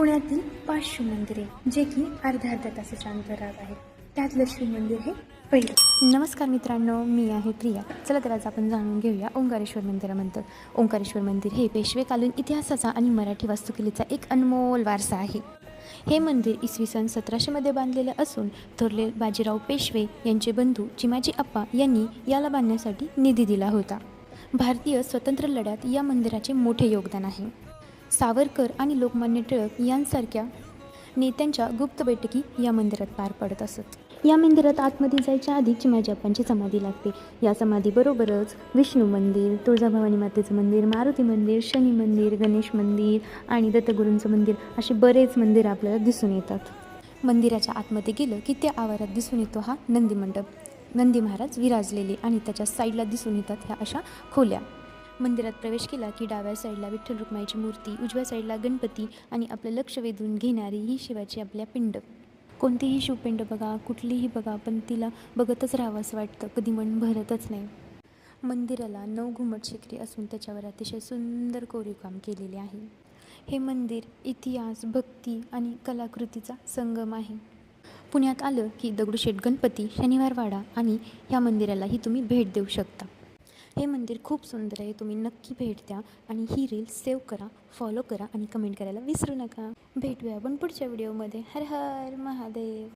पुण्यातील 5 शिवमंदिरे जे की अर्ध्या तासाच्या अंतरावर आहे. त्यातलं शिवमंदिर हे पहिलं. नमस्कार मित्रांनो, मी आहे प्रिया. चला तर आज आपण जाणून घेऊया ओंकारेश्वर मंदिराबद्दल. ओंकारेश्वर मंदिर हे पेशवेकालीन इतिहासाचा आणि मराठी वास्तुकलेचा एक अनमोल वारसा आहे. हे मंदिर इसवी सन 1700 बांधलेले असून थोरले बाजीराव पेशवे यांचे बंधू चिमाजी अप्पा यांनी याला बांधण्यासाठी निधी दिला होता. भारतीय स्वतंत्र लढ्यात या मंदिराचे मोठे योगदान आहे. सावरकर आणि लोकमान्य टिळक यांसारख्या नेत्यांच्या गुप्त बैठकी या मंदिरात पार पडत असत. या मंदिरात आतमध्ये जायच्या आधी चिमाजी अप्पांची समाधी लागते. या समाधीबरोबरच विष्णू मंदिर, तुळजाभवानी मातेचं मंदिर, मारुती मंदिर, शनी मंदिर, गणेश मंदिर आणि दत्तगुरूंचं मंदिर असे बरेच मंदिर आपल्याला दिसून येतात. मंदिराच्या आतमध्ये गेलं की त्या आवारात दिसून येतो हा नंदी मंडप. नंदी महाराज विराजलेले आणि त्याच्या साईडला दिसून येतात ह्या अशा खोल्या. मंदिरात प्रवेश केला की डाव्या साईडला विठ्ठल रुक्माईची मूर्ती, उजव्या साईडला गणपती आणि आपलं लक्ष वेधून घेणारी ही शिवाची आपल्या पिंड. कोणतीही शिवपिंड बघा, कुठलीही बघा, पण तिला बघतच राहावं असं वाटतं, कधी मन भरतच नाही. मंदिराला 9 घुमट शिखरे असून त्याच्यावर अतिशय सुंदर कोरीवकाम केलेले आहे. हे मंदिर इतिहास, भक्ती आणि कलाकृतीचा संगम आहे. पुण्यात आलं की दगडूशेठ गणपती, शनिवारवाडा आणि ह्या मंदिरालाही तुम्ही भेट देऊ शकता. हे मंदिर खूप सुंदर आहे. तुम्ही नक्की भेट द्या आणि ही रील सेव्ह करा, फॉलो करा आणि कमेंट करायला विसरू नका. भेटूया आपण पुढच्या व्हिडिओमध्ये. हर हर महादेव.